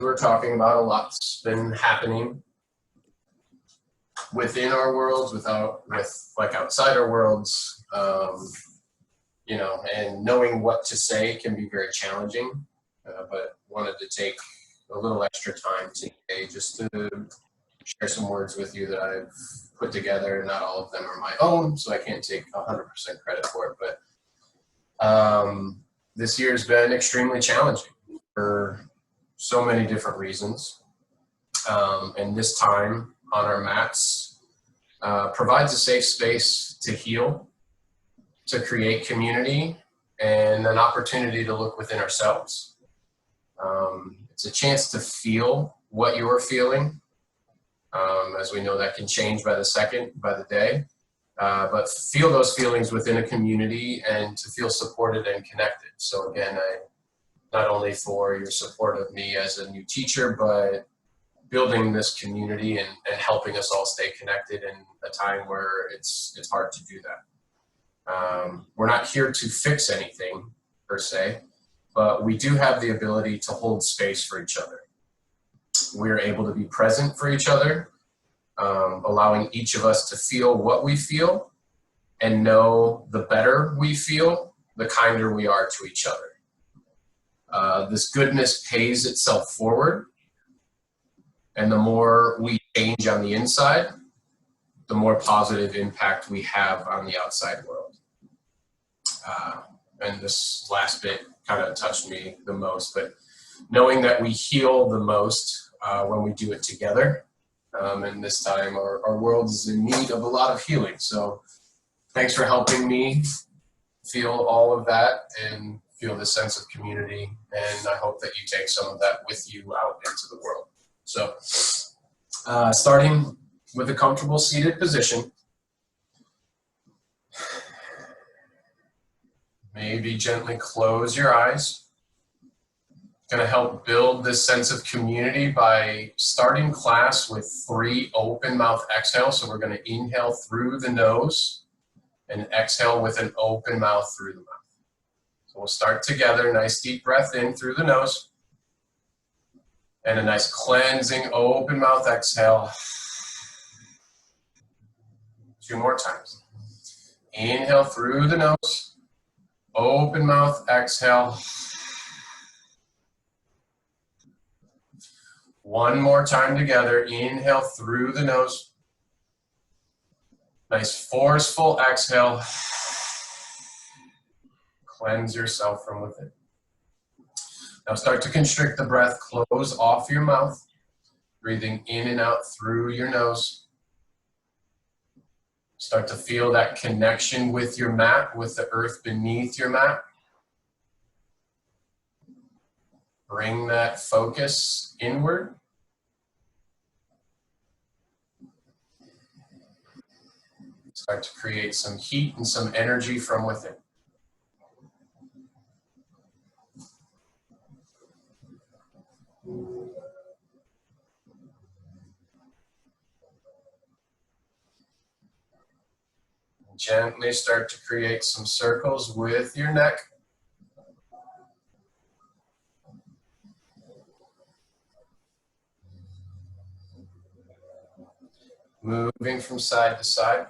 we're talking about, a lot's been happening within our worlds, with outside our worlds, you know, and knowing what to say can be very challenging, but wanted to take a little extra time today just to share some words with you that I've put together. Not all of them are my own, so I can't take 100% credit for it, but this year's been extremely challenging for so many different reasons. And this time on our mats provides a safe space to heal, to create community, and an opportunity to look within ourselves. It's a chance to feel what you're feeling. As we know, that can change by the second, by the day. But feel those feelings within a community and to feel supported and connected. So again, not only for your support of me as a new teacher, but building this community and helping us all stay connected in a time where it's hard to do that. We're not here to fix anything per se, but we do have the ability to hold space for each other. We're able to be present for each other, allowing each of us to feel what we feel and know the better we feel, the kinder we are to each other. This goodness pays itself forward, and the more we change on the inside, the more positive impact we have on the outside world. And this last bit kind of touched me the most, but knowing that we heal the most when we do it together. And this time our world is in need of a lot of healing. So thanks for helping me feel all of that and feel this sense of community. And I hope that you take some of that with you out into the world. So starting with a comfortable seated position, maybe gently close your eyes. Going to help build this sense of community by starting class with 3 open mouth exhales. So we're going to inhale through the nose and exhale with an open mouth through the mouth. So we'll start together. Nice deep breath in through the nose. And a nice cleansing open mouth exhale. 2 more times. Inhale through the nose. Open mouth exhale. 1 more time together. Inhale through the nose. Nice forceful exhale. Cleanse yourself from within. Now start to constrict the breath. Close off your mouth. Breathing in and out through your nose. Start to feel that connection with your mat, with the earth beneath your mat. Bring that focus inward. Start to create some heat and some energy from within. Gently start to create some circles with your neck. Moving from side to side.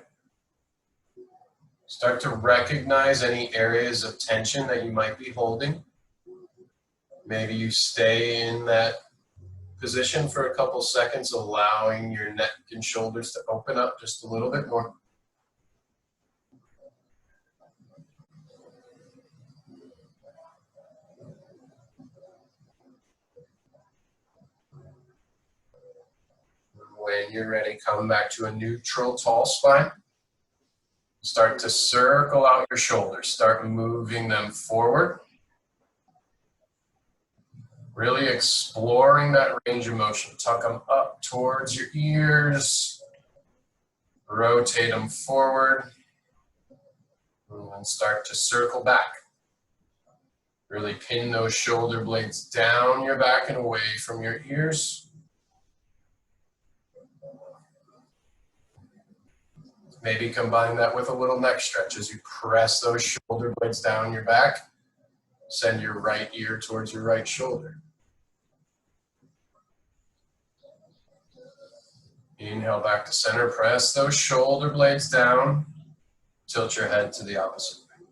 Start to recognize any areas of tension that you might be holding. Maybe you stay in that position for a couple seconds, allowing your neck and shoulders to open up just a little bit more. When you're ready, come back to a neutral tall spine. Start to circle out your shoulders. Start moving them forward. Really exploring that range of motion. Tuck them up towards your ears. Rotate them forward. And start to circle back. Really pin those shoulder blades down your back and away from your ears. Maybe combine that with a little neck stretch as you press those shoulder blades down your back. Send your right ear towards your right shoulder. Inhale back to center. Press those shoulder blades down. Tilt your head to the opposite way.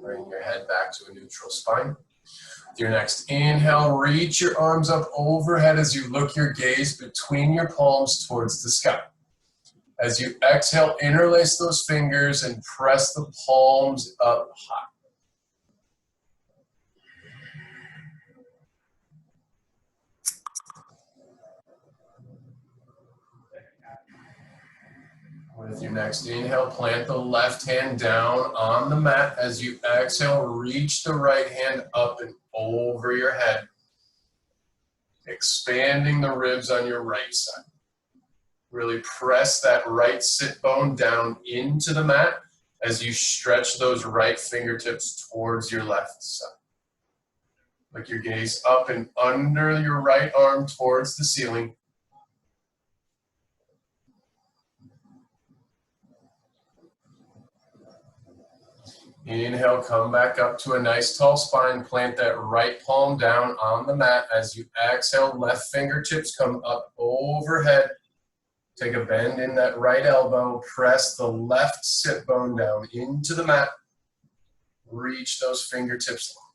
Bring your head back to a neutral spine. With your next inhale, reach your arms up overhead as you look your gaze between your palms towards the sky. As you exhale, interlace those fingers and press the palms up high. With your next inhale, plant the left hand down on the mat. As you exhale, reach the right hand up and over your head, expanding the ribs on your right side. Really press that right sit bone down into the mat as you stretch those right fingertips towards your left side. Look your gaze up and under your right arm towards the ceiling. Inhale, come back up to a nice tall spine. Plant that right palm down on the mat. As you exhale, left fingertips come up overhead. Take a bend in that right elbow. Press the left sit bone down into the mat. Reach those fingertips long.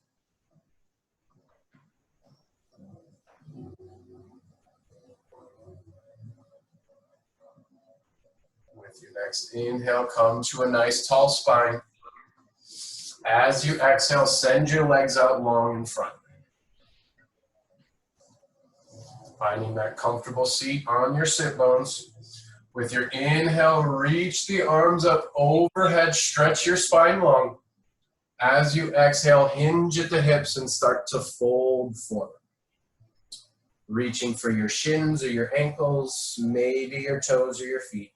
With your next inhale, come to a nice tall spine. As you exhale, send your legs out long in front. Finding that comfortable seat on your sit bones. With your inhale, reach the arms up overhead, stretch your spine long. As you exhale, hinge at the hips and start to fold forward. Reaching for your shins or your ankles, maybe your toes or your feet.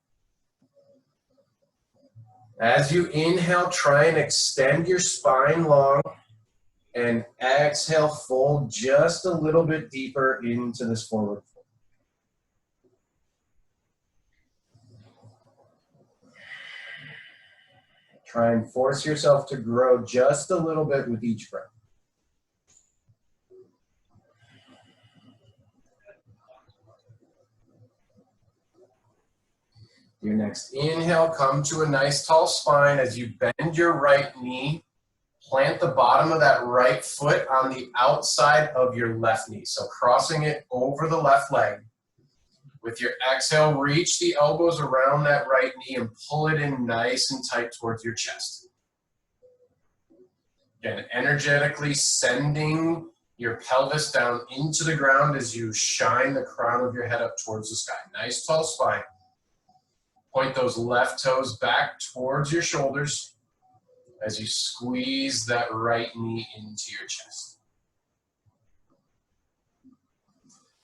As you inhale, try and extend your spine long, and exhale, fold just a little bit deeper into this forward fold. Try and force yourself to grow just a little bit with each breath. Your next inhale, come to a nice tall spine. As you bend your right knee, plant the bottom of that right foot on the outside of your left knee. So crossing it over the left leg. With your exhale, reach the elbows around that right knee and pull it in nice and tight towards your chest. Again, energetically sending your pelvis down into the ground as you shine the crown of your head up towards the sky. Nice tall spine. Point those left toes back towards your shoulders as you squeeze that right knee into your chest.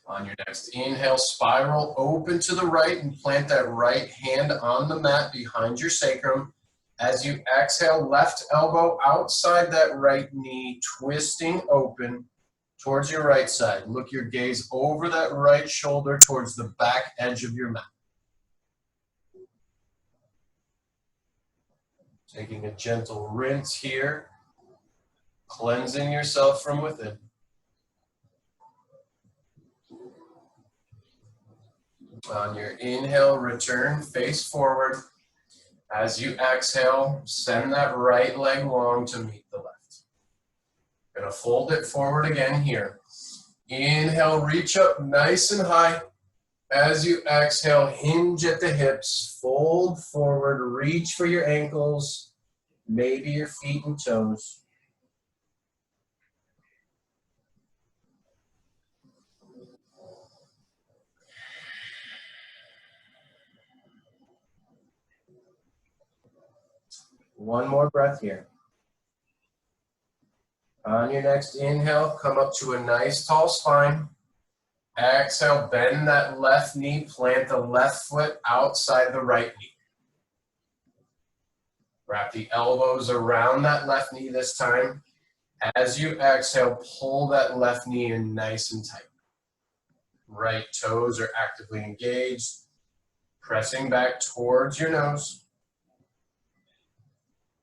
On your next inhale, spiral open to the right and plant that right hand on the mat behind your sacrum. As you exhale, left elbow outside that right knee, twisting open towards your right side. Look your gaze over that right shoulder towards the back edge of your mat. Taking a gentle rinse here, cleansing yourself from within. On your inhale, return, face forward. As you exhale, send that right leg long to meet the left. Gonna fold it forward again here. Inhale, reach up nice and high. As you exhale, hinge at the hips, fold forward, reach for your ankles, maybe your feet and toes. One more breath here. On your next inhale, come up to a nice tall spine. Exhale, bend that left knee, plant the left foot outside the right knee. Wrap the elbows around that left knee this time. As you exhale, pull that left knee in nice and tight. Right toes are actively engaged, pressing back towards your nose.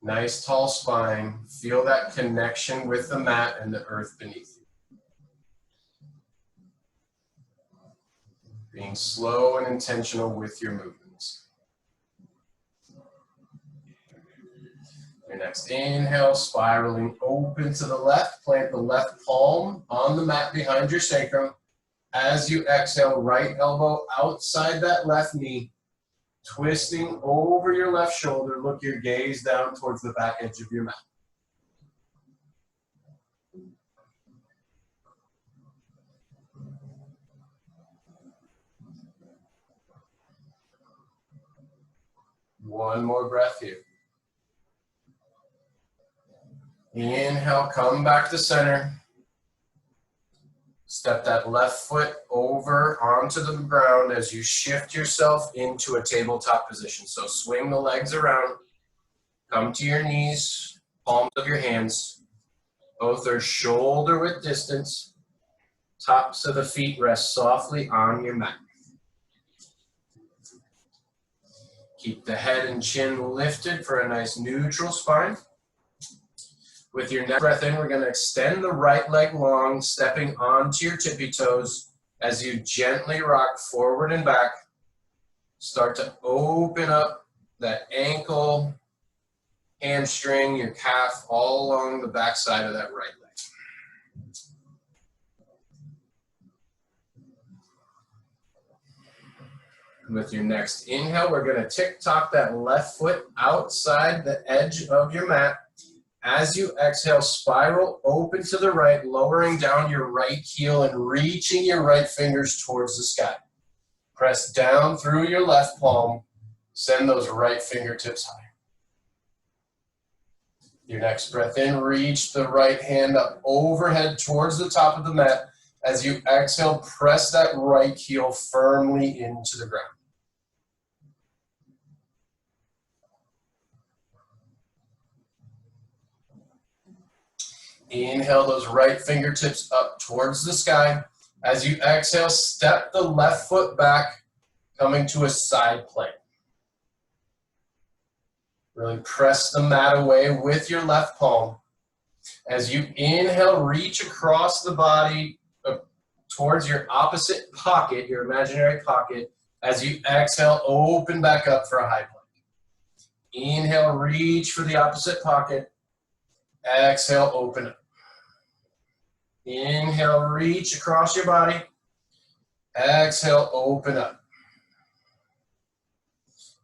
Nice tall spine. Feel that connection with the mat and the earth beneath you. Being slow and intentional with your movements. Your next inhale, spiraling open to the left. Plant the left palm on the mat behind your sacrum. As you exhale, right elbow outside that left knee, twisting over your left shoulder. Look your gaze down towards the back edge of your mat. One more breath here. Inhale, come back to center. Step that left foot over onto the ground as you shift yourself into a tabletop position. So swing the legs around, come to your knees, palms of your hands. Both are shoulder width distance. Tops of the feet rest softly on your mat. Keep the head and chin lifted for a nice neutral spine. With your next breath in, we're going to extend the right leg long, stepping onto your tippy toes as you gently rock forward and back. Start to open up that ankle, hamstring, your calf, all along the back side of that right leg. With your next inhale, we're going to tick-tock that left foot outside the edge of your mat. As you exhale, spiral open to the right, lowering down your right heel and reaching your right fingers towards the sky. Press down through your left palm. Send those right fingertips high. Your next breath in, reach the right hand up overhead towards the top of the mat. As you exhale, press that right heel firmly into the ground. Inhale those right fingertips up towards the sky. As you exhale, step the left foot back, coming to a side plank. Really press the mat away with your left palm. As you inhale, reach across the body towards your opposite pocket, your imaginary pocket. As you exhale, open back up for a high plank. Inhale, reach for the opposite pocket. Exhale, open up. Inhale, reach across your body. Exhale, open up.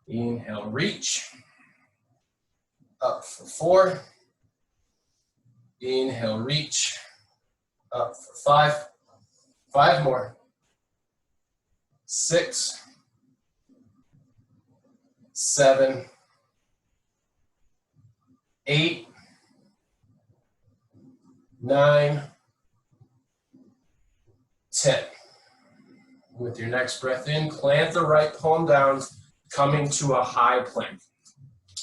Inhale, reach. Up for 4. Inhale, reach. Up for 5. 5 more. 6. 7. 8. 9. 10. With your next breath in, plant the right palm down, coming to a high plank.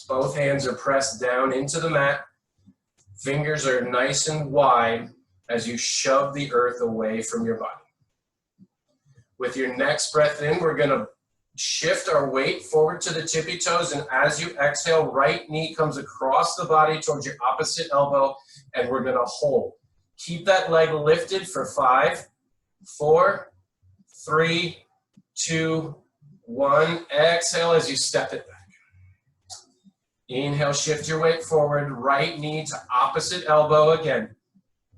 Both hands are pressed down into the mat. Fingers are nice and wide as you shove the earth away from your body. With your next breath in, we're going to shift our weight forward to the tippy toes, and as you exhale, right knee comes across the body towards your opposite elbow, and we're going to hold. Keep that leg lifted for 5, 4, 3, 2, 1. Exhale as you step it back. Inhale, shift your weight forward, right knee to opposite elbow again.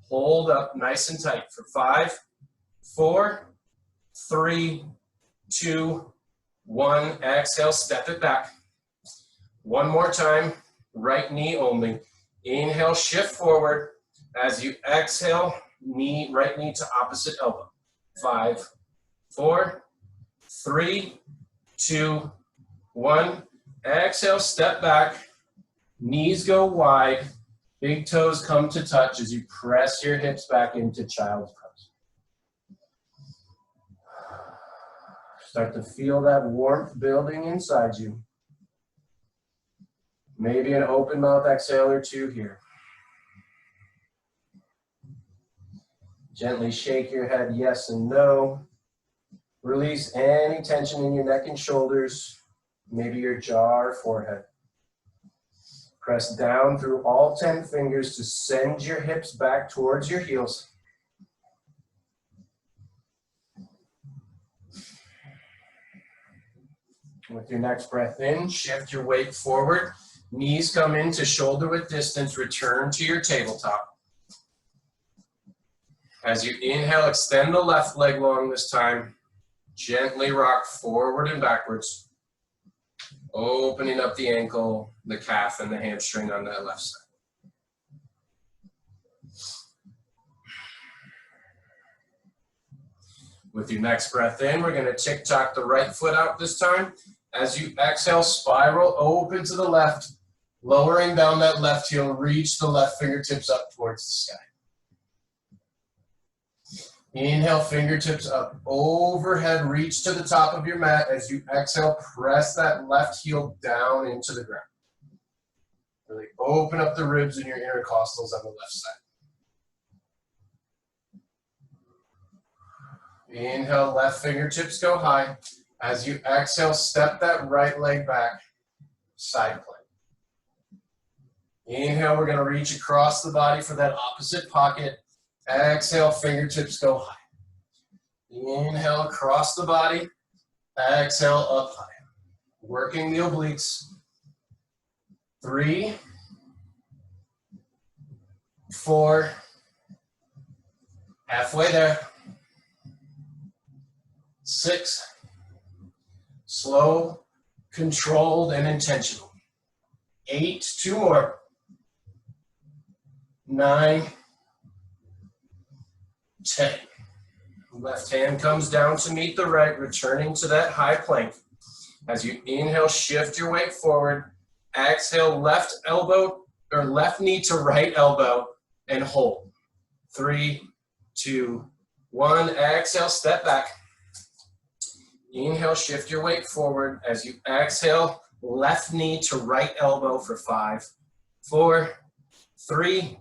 Hold up nice and tight for 5, 4, 3, 2, 1. Exhale, step it back. One more time, right knee only. Inhale, shift forward. As you exhale, right knee to opposite elbow. 5, 4, 3, 2, 1. Exhale, step back. Knees go wide. Big toes come to touch as you press your hips back into child's pose. Start to feel that warmth building inside you. Maybe an open mouth exhale or two here. Gently shake your head yes and no. Release any tension in your neck and shoulders, maybe your jaw or forehead. Press down through all 10 fingers to send your hips back towards your heels. With your next breath in, shift your weight forward. Knees come into shoulder width distance. Return to your tabletop. As you inhale, extend the left leg long this time. Gently rock forward and backwards. Opening up the ankle, the calf, and the hamstring on that left side. With your next breath in, we're going to tick-tock the right foot out this time. As you exhale, spiral open to the left, lowering down that left heel, reach the left fingertips up towards the sky. Inhale, fingertips up overhead, reach to the top of your mat. As you exhale, press that left heel down into the ground. Really open up the ribs and your intercostals on the left side. Inhale, left fingertips go high. As you exhale, step that right leg back, side plank. Inhale, we're going to reach across the body for that opposite pocket. Exhale, fingertips go high. Inhale, across the body. Exhale, up high. Working the obliques. 3, 4, halfway there. 6, slow, controlled, and intentional. 8, 2 more. 9, 10. Left hand comes down to meet the right, returning to that high plank. As you inhale, shift your weight forward. Exhale, left elbow or left knee to right elbow and hold. 3, 2, 1. Exhale, step back. Inhale, shift your weight forward. As you exhale, left knee to right elbow for 5, 4, 3,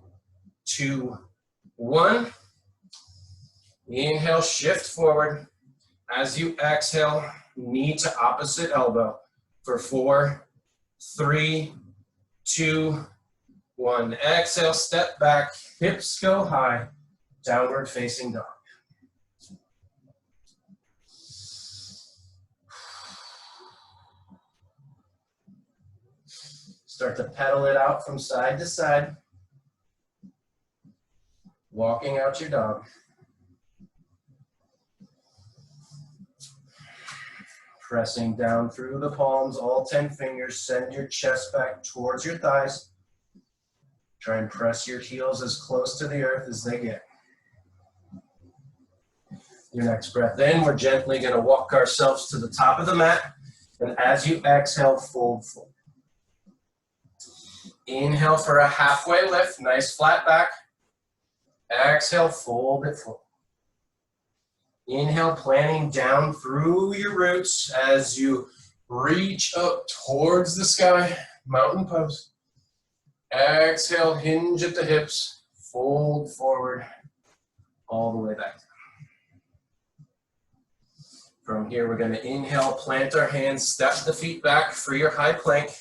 2, 1. Inhale, shift forward. As you exhale, knee to opposite elbow for 4, 3, 2, 1. Exhale, step back, hips go high, downward facing dog. Start to pedal it out from side to side. Walking out your dog. Pressing down through the palms, all 10 fingers. Send your chest back towards your thighs. Try and press your heels as close to the earth as they get. Your next breath in, we're gently going to walk ourselves to the top of the mat. And as you exhale, fold forward. Inhale for a halfway lift, nice flat back. Exhale, fold it forward. Inhale, planting down through your roots as you reach up towards the sky, mountain pose. Exhale, hinge at the hips, fold forward, all the way back. From here, we're going to inhale, plant our hands, step the feet back for your high plank.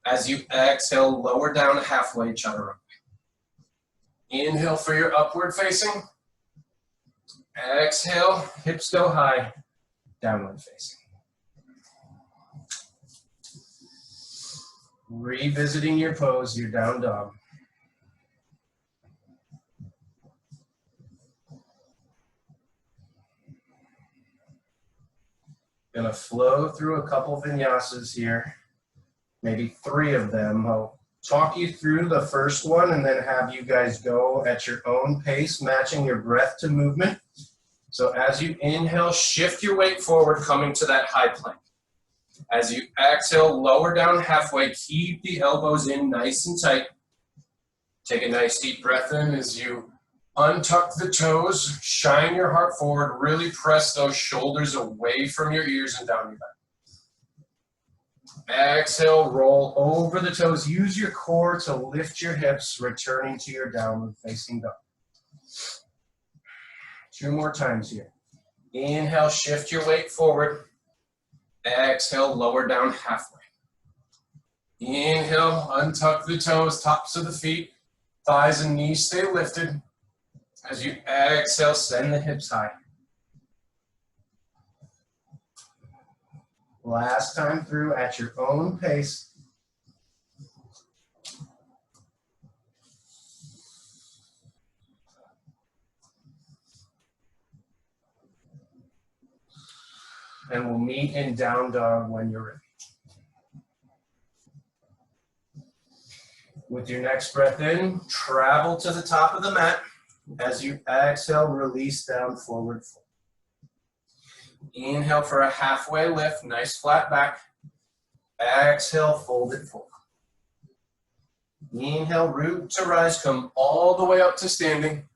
As you exhale, lower down halfway, chaturanga. Inhale for your upward facing. Exhale, hips go high, downward facing. Revisiting your pose, your down dog. Gonna flow through a couple vinyasas here, maybe 3 of them. I'll talk you through the first one and then have you guys go at your own pace, matching your breath to movement. So as you inhale, shift your weight forward, coming to that high plank. As you exhale, lower down halfway, keep the elbows in nice and tight. Take a nice deep breath in as you untuck the toes, shine your heart forward, really press those shoulders away from your ears and down your back. Exhale, roll over the toes. Use your core to lift your hips, returning to your downward facing dog. 2 more times here. Inhale, shift your weight forward. Exhale, lower down halfway. Inhale, untuck the toes, tops of the feet, thighs and knees stay lifted. As you exhale, send the hips high. Last time through at your own pace. And we'll meet in down dog when you're ready. With your next breath in, travel to the top of the mat. As you exhale, release down, forward fold. Inhale for a halfway lift, nice flat back. Exhale, fold it forward. Inhale, root to rise, come all the way up to standing.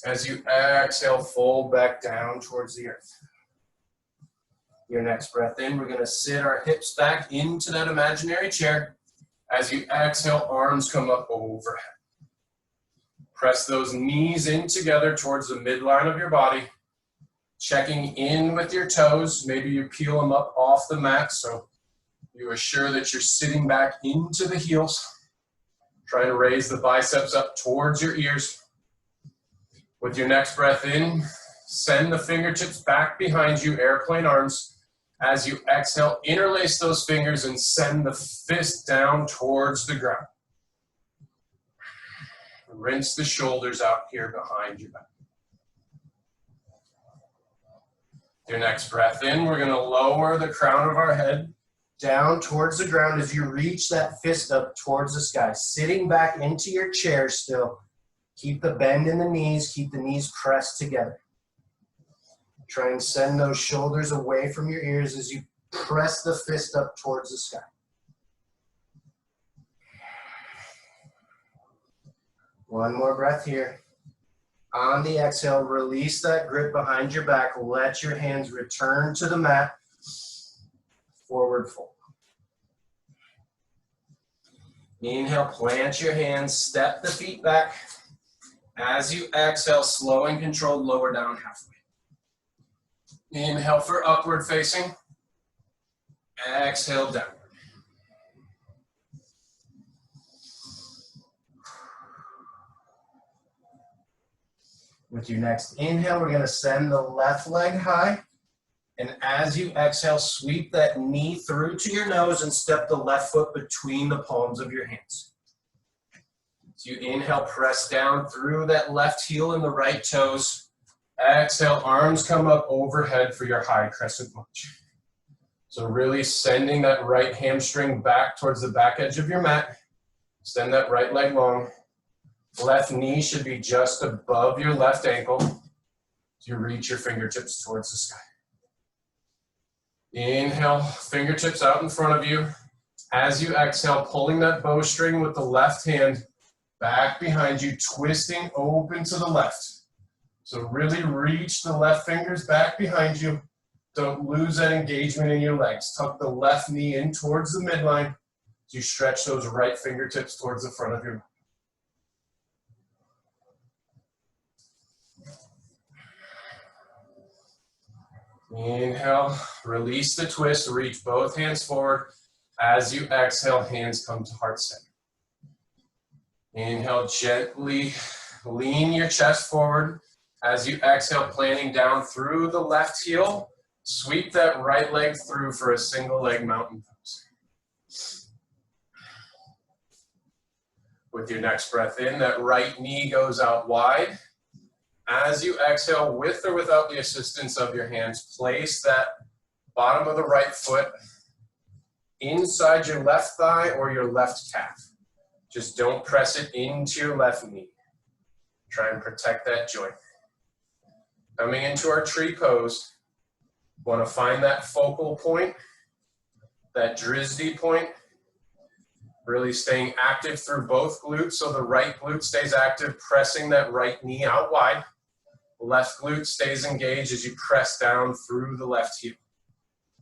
As you exhale, fold back down towards the earth. Your next breath in, we're gonna sit our hips back into that imaginary chair. As you exhale, arms come up overhead. Press those knees in together towards the midline of your body. Checking in with your toes. Maybe you peel them up off the mat so you assure that you're sitting back into the heels. Try to raise the biceps up towards your ears. With your next breath in, send the fingertips back behind you, airplane arms. As you exhale, interlace those fingers and send the fist down towards the ground. Rinse the shoulders out here behind your back. Your next breath in, we're gonna lower the crown of our head down towards the ground as you reach that fist up towards the sky. Sitting back into your chair still. Keep the bend in the knees, keep the knees pressed together. Try and send those shoulders away from your ears as you press the fist up towards the sky. One more breath here. On the exhale, release that grip behind your back. Let your hands return to the mat. Forward fold. Inhale, plant your hands, step the feet back. As you exhale, slow and controlled, lower down halfway. Inhale for upward facing. Exhale, downward. With your next inhale, we're going to send the left leg high. And as you exhale, sweep that knee through to your nose and step the left foot between the palms of your hands. So you inhale, press down through that left heel and the right toes. Exhale, arms come up overhead for your high crescent lunge. So really sending that right hamstring back towards the back edge of your mat. Extend that right leg long. Left knee should be just above your left ankle. So you reach your fingertips towards the sky. Inhale, fingertips out in front of you. As you exhale, pulling that bowstring with the left hand back behind you, twisting open to the left. So really reach the left fingers back behind you. Don't lose that engagement in your legs. Tuck the left knee in towards the midline as you stretch those right fingertips towards the front of your mat. Inhale, release the twist, reach both hands forward. As you exhale, hands come to heart center. Inhale, gently lean your chest forward. As you exhale, planting down through the left heel, sweep that right leg through for a single leg mountain pose. With your next breath in, that right knee goes out wide. As you exhale, with or without the assistance of your hands, place that bottom of the right foot inside your left thigh or your left calf. Just don't press it into your left knee. Try and protect that joint. Coming into our tree pose, want to find that focal point, that Drisdi point. Really staying active through both glutes, so the right glute stays active, pressing that right knee out wide. Left glute stays engaged as you press down through the left heel.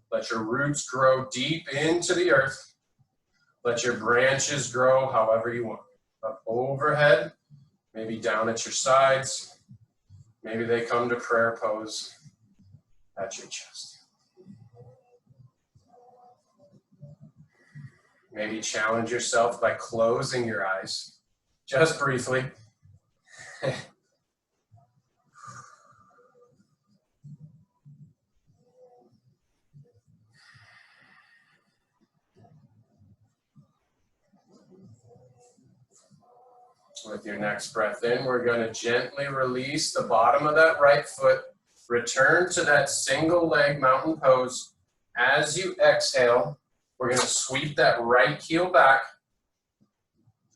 Let your roots grow deep into the earth. Let your branches grow however you want. Up overhead, maybe down at your sides. Maybe they come to prayer pose at your chest. Maybe challenge yourself by closing your eyes, just briefly. So with your next breath in, we're going to gently release the bottom of that right foot. Return to that single leg mountain pose. As you exhale, we're going to sweep that right heel back.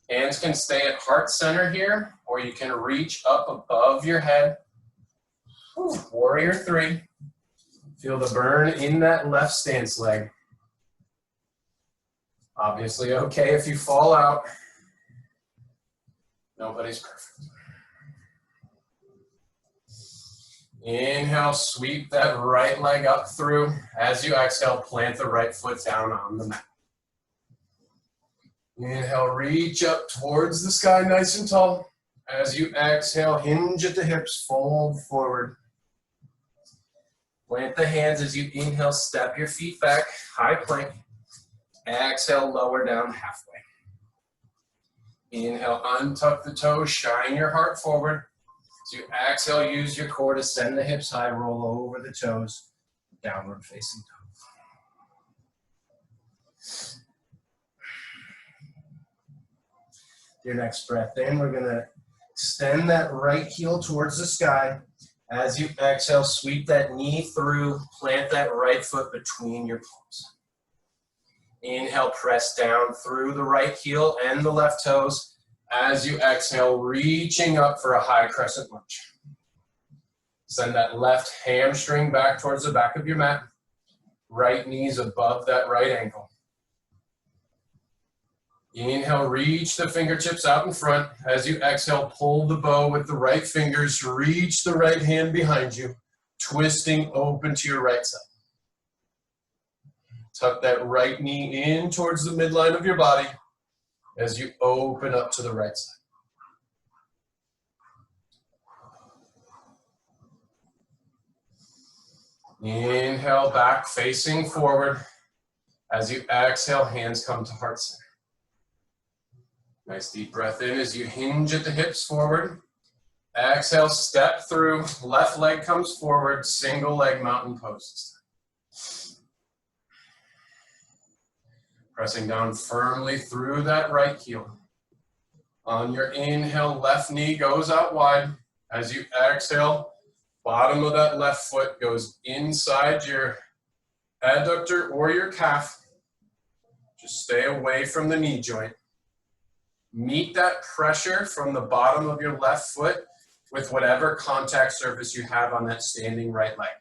Hands can stay at heart center here, or you can reach up above your head. Warrior three. Feel the burn in that left stance leg. Obviously okay if you fall out. Nobody's perfect. Inhale, sweep that right leg up through. As you exhale, plant the right foot down on the mat. Inhale, reach up towards the sky nice and tall. As you exhale, hinge at the hips, fold forward. Plant the hands as you inhale, step your feet back, high plank. Exhale, lower down halfway. Inhale, untuck the toes, shine your heart forward. As you exhale, use your core to send the hips high, roll over the toes, downward facing dog. Your next breath in, we're gonna extend that right heel towards the sky. As you exhale, sweep that knee through, plant that right foot between your palms. Inhale, press down through the right heel and the left toes. As you exhale, reaching up for a high crescent lunge. Send that left hamstring back towards the back of your mat. Right knee's above that right ankle. Inhale, reach the fingertips out in front. As you exhale, pull the bow with the right fingers. Reach the right hand behind you, twisting open to your right side. Tuck that right knee in towards the midline of your body as you open up to the right side. Inhale, back facing forward. As you exhale, hands come to heart center. Nice deep breath in as you hinge at the hips forward. Exhale, step through, left leg comes forward, single leg mountain pose. Pressing down firmly through that right heel. On your inhale, left knee goes out wide. As you exhale, bottom of that left foot goes inside your adductor or your calf. Just stay away from the knee joint. Meet that pressure from the bottom of your left foot with whatever contact surface you have on that standing right leg.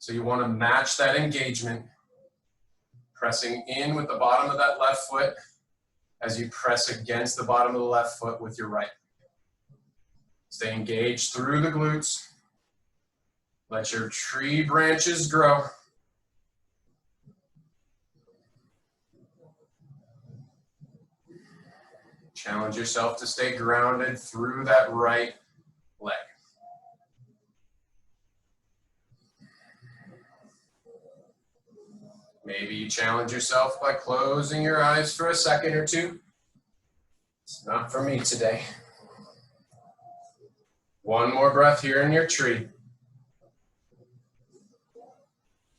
So you want to match that engagement. Pressing in with the bottom of that left foot as you press against the bottom of the left foot with your right. Stay engaged through the glutes. Let your tree branches grow. Challenge yourself to stay grounded through that right leg. Maybe you challenge yourself by closing your eyes for a second or two. It's not for me today. One more breath here in your tree.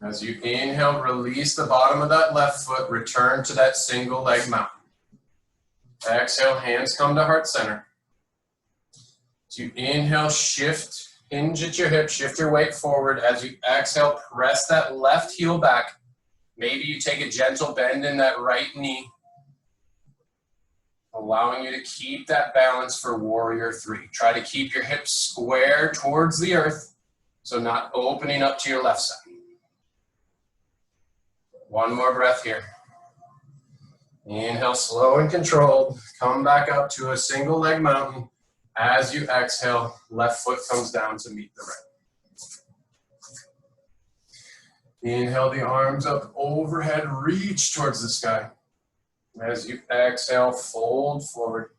As you inhale, release the bottom of that left foot, return to that single leg mountain. Exhale, hands come to heart center. As you inhale, shift, hinge at your hip, shift your weight forward. As you exhale, press that left heel back. Maybe you take a gentle bend in that right knee, allowing you to keep that balance for warrior three. Try to keep your hips square towards the earth, so not opening up to your left side. One more breath here. Inhale, slow and controlled. Come back up to a single leg mountain. As you exhale, left foot comes down to meet the right. Inhale the arms up overhead, reach towards the sky. As you exhale, fold forward.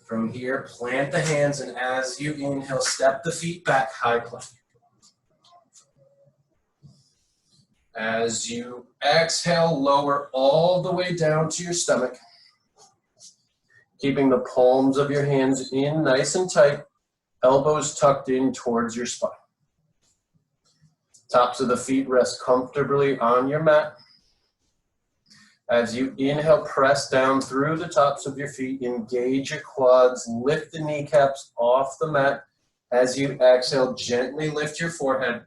From here, plant the hands, and as you inhale, step the feet back, high plank. As you exhale, lower all the way down to your stomach. Keeping the palms of your hands in nice and tight, elbows tucked in towards your spine. Tops of the feet rest comfortably on your mat. As you inhale, press down through the tops of your feet, engage your quads, lift the kneecaps off the mat. As you exhale, gently lift your forehead,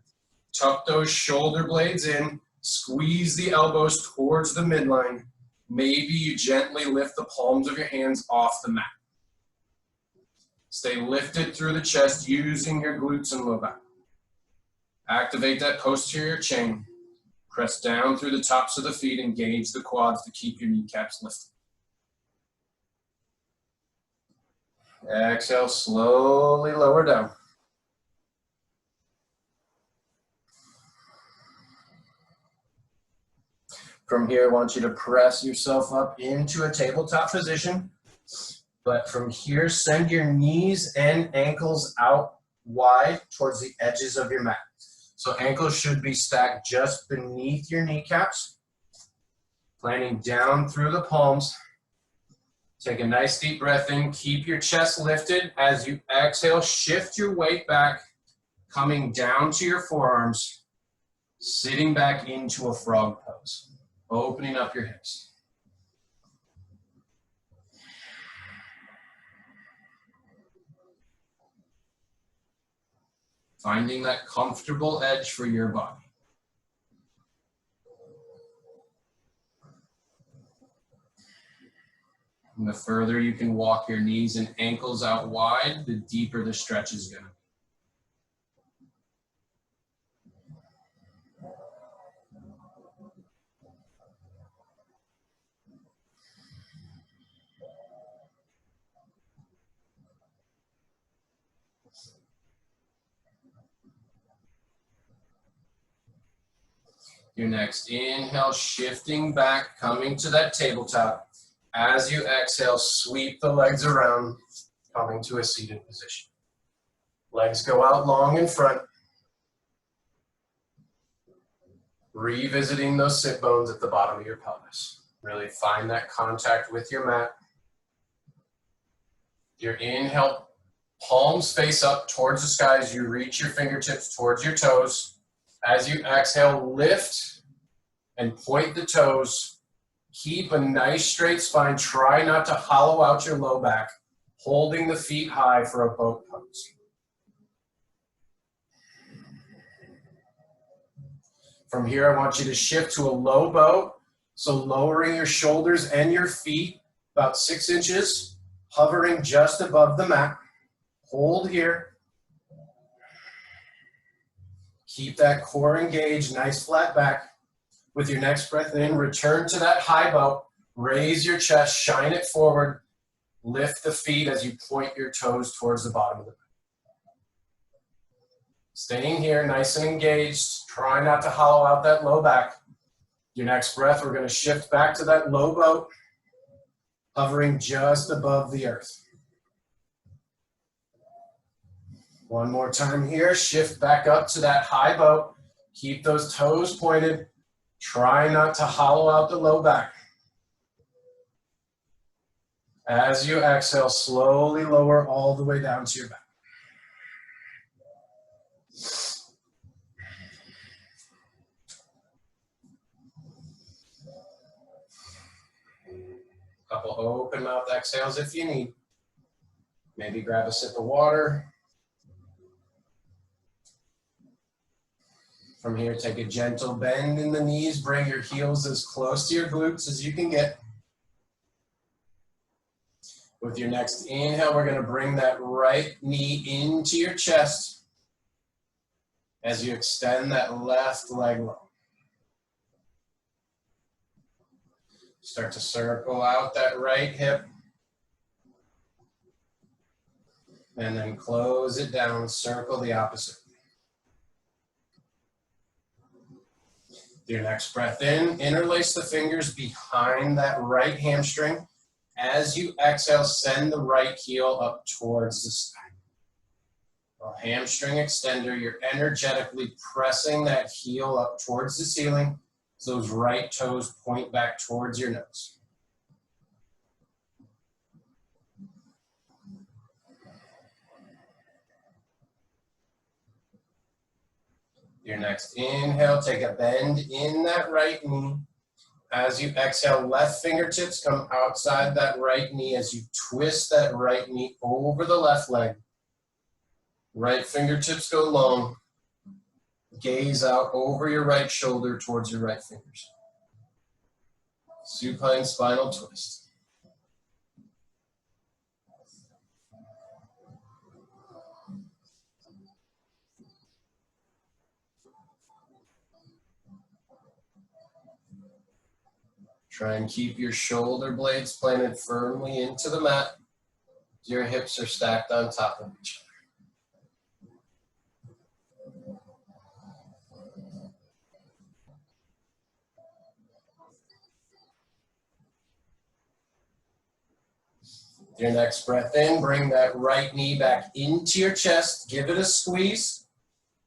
tuck those shoulder blades in, squeeze the elbows towards the midline. Maybe you gently lift the palms of your hands off the mat. Stay lifted through the chest using your glutes and low back. Activate that posterior chain. Press down through the tops of the feet, engage the quads to keep your kneecaps lifted. Exhale, slowly lower down. From here, I want you to press yourself up into a tabletop position. But from here, send your knees and ankles out wide towards the edges of your mat. So ankles should be stacked just beneath your kneecaps, planting down through the palms. Take a nice deep breath in, keep your chest lifted. As you exhale, shift your weight back, coming down to your forearms, sitting back into a frog pose, opening up your hips. Finding that comfortable edge for your body. And the further you can walk your knees and ankles out wide, the deeper the stretch is going to be. Your next inhale, shifting back, coming to that tabletop. As you exhale, sweep the legs around, coming to a seated position. Legs go out long in front. Revisiting those sit bones at the bottom of your pelvis. Really find that contact with your mat. Your inhale, palms face up towards the sky as you reach your fingertips towards your toes. As you exhale, lift and point the toes. Keep a nice straight spine. Try not to hollow out your low back, holding the feet high for a boat pose. From here, I want you to shift to a low boat. So lowering your shoulders and your feet about 6 inches, hovering just above the mat. Hold here. Keep that core engaged, nice flat back. With your next breath in, return to that high boat. Raise your chest, shine it forward. Lift the feet as you point your toes towards the bottom of the mat. Staying here, nice and engaged. Try not to hollow out that low back. Your next breath, we're going to shift back to that low boat, hovering just above the earth. One more time here, shift back up to that high boat. Keep those toes pointed. Try not to hollow out the low back. As you exhale, slowly lower all the way down to your back. Couple open mouth exhales if you need. Maybe grab a sip of water. From here, take a gentle bend in the knees. Bring your heels as close to your glutes as you can get. With your next inhale, we're going to bring that right knee into your chest as you extend that left leg long. Start to circle out that right hip. And then close it down, circle the opposite. Your next breath in, interlace the fingers behind that right hamstring. As you exhale, send the right heel up towards the sky. A hamstring extender, you're energetically pressing that heel up towards the ceiling. So those right toes point back towards your nose. Your next inhale, take a bend in that right knee. As you exhale, left fingertips come outside that right knee as you twist that right knee over the left leg. Right fingertips go long. Gaze out over your right shoulder towards your right fingers. Supine spinal twist. Try and keep your shoulder blades planted firmly into the mat. Your hips are stacked on top of each other. Your next breath in, bring that right knee back into your chest. Give it a squeeze.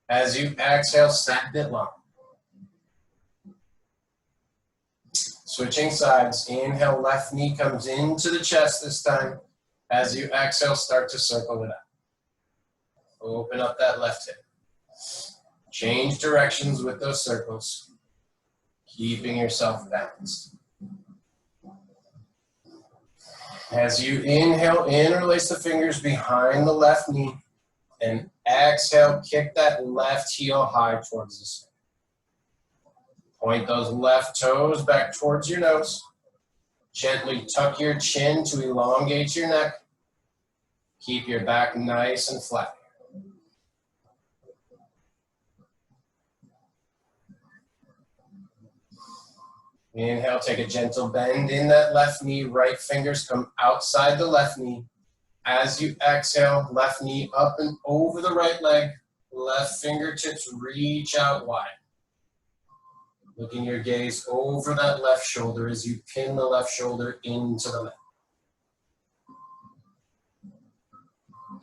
As you exhale, stack it long. Switching sides. Inhale, left knee comes into the chest this time. As you exhale, start to circle it up. Open up that left hip. Change directions with those circles, keeping yourself balanced. As you inhale, interlace the fingers behind the left knee, and exhale, kick that left heel high towards the sky. Point those left toes back towards your nose. Gently tuck your chin to elongate your neck. Keep your back nice and flat. Inhale, take a gentle bend in that left knee. Right fingers come outside the left knee. As you exhale, left knee up and over the right leg. Left fingertips reach out wide. Looking your gaze over that left shoulder as you pin the left shoulder into the mat.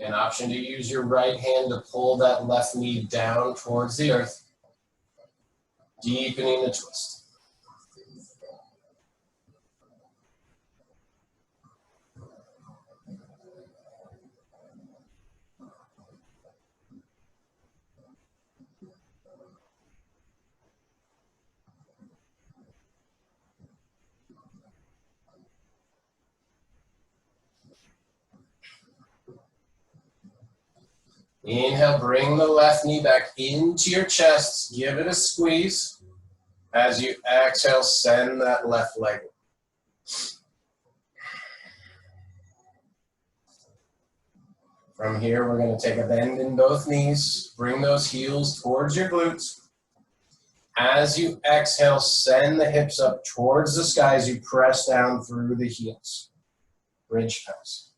An option to use your right hand to pull that left knee down towards the earth, deepening the twist. Inhale, bring the left knee back into your chest. Give it a squeeze. As you exhale, send that left leg. From here, we're going to take a bend in both knees. Bring those heels towards your glutes. As you exhale, send the hips up towards the sky as you press down through the heels. Bridge pose.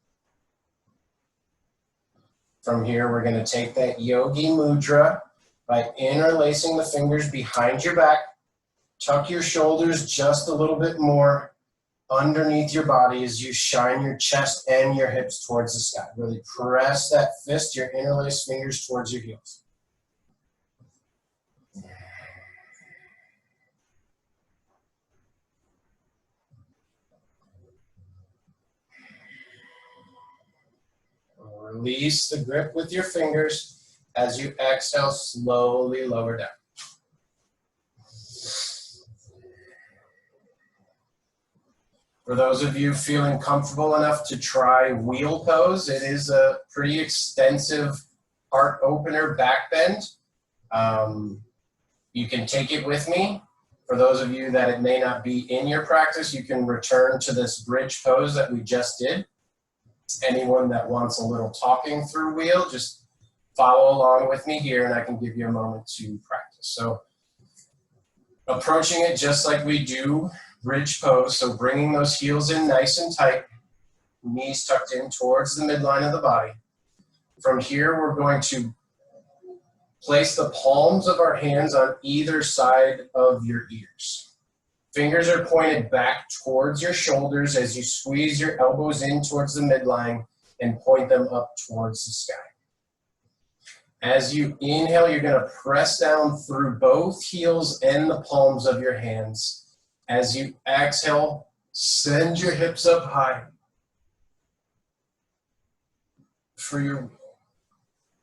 From here, we're going to take that Yogi Mudra by interlacing the fingers behind your back. Tuck your shoulders just a little bit more underneath your body as you shine your chest and your hips towards the sky. Really press that fist, your interlaced fingers towards your heels. Release the grip with your fingers. As you exhale, slowly lower down. For those of you feeling comfortable enough to try wheel pose, it is a pretty extensive heart opener back bend. You can take it with me. For those of you that it may not be in your practice, you can return to this bridge pose that we just did. Anyone that wants a little talking through wheel, just follow along with me here and I can give you a moment to practice. So approaching it just like we do bridge pose, so bringing those heels in nice and tight, knees tucked in towards the midline of the body. From here, we're going to place the palms of our hands on either side of your ears. Fingers are pointed back towards your shoulders as you squeeze your elbows in towards the midline and point them up towards the sky. As you inhale, you're going to press down through both heels and the palms of your hands. As you exhale, send your hips up high. For your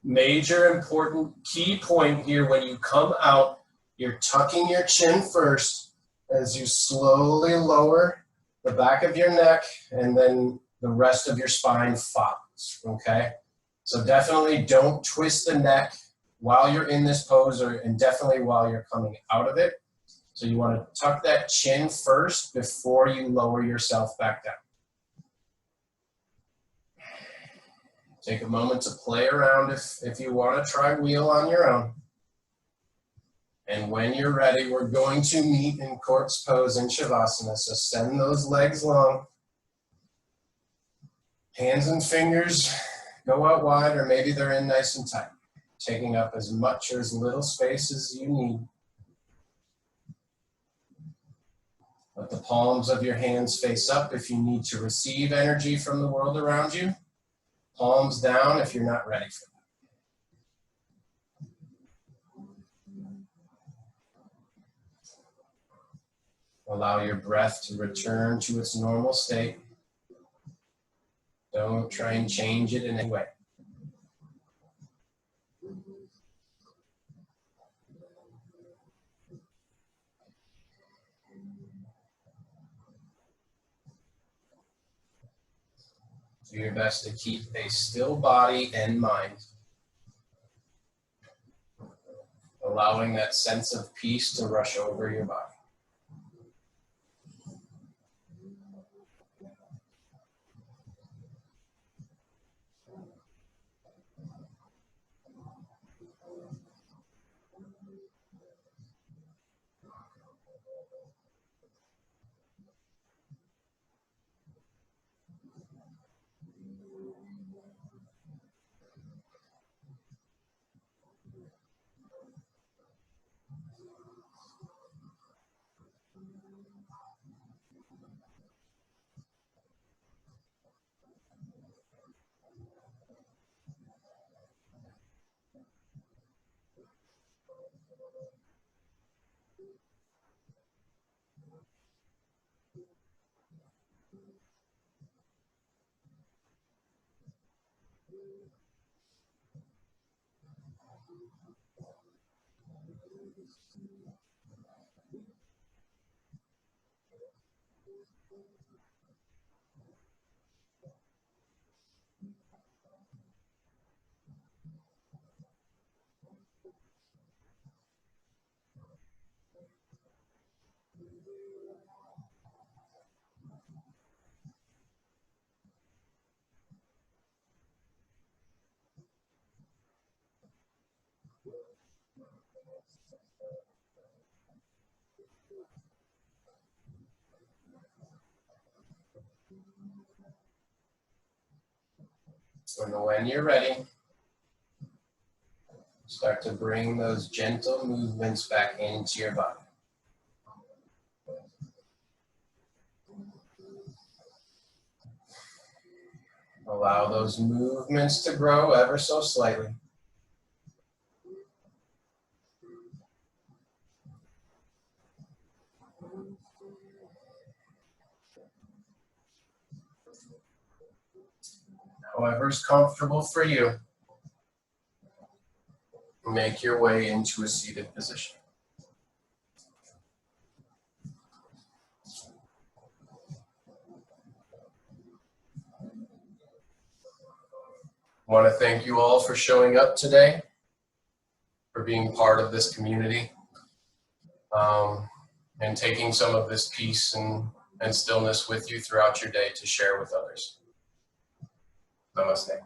major important key point here, when you come out, you're tucking your chin first. as you slowly lower the back of your neck, and then the rest of your spine follows, okay? So definitely don't twist the neck while you're in this pose, and definitely while you're coming out of it. So you want to tuck that chin first before you lower yourself back down. Take a moment to play around if you want to try wheel on your own. And when you're ready, we're going to meet in corpse pose in Shavasana. So send those legs long. Hands and fingers go out wide, or maybe they're in nice and tight, taking up as much or as little space as you need. Let the palms of your hands face up if you need to receive energy from the world around you. Palms down if you're not ready for that. Allow your breath to return to its normal state. Don't try and change it in any way. Do your best to keep a still body and mind, allowing that sense of peace to rush over your body. So when you're ready, start to bring those gentle movements back into your body. Allow those movements to grow ever so slightly. However's comfortable for you, make your way into a seated position. I want to thank you all for showing up today, for being part of this community, and taking some of this peace and stillness with you throughout your day to share with others. Namaste.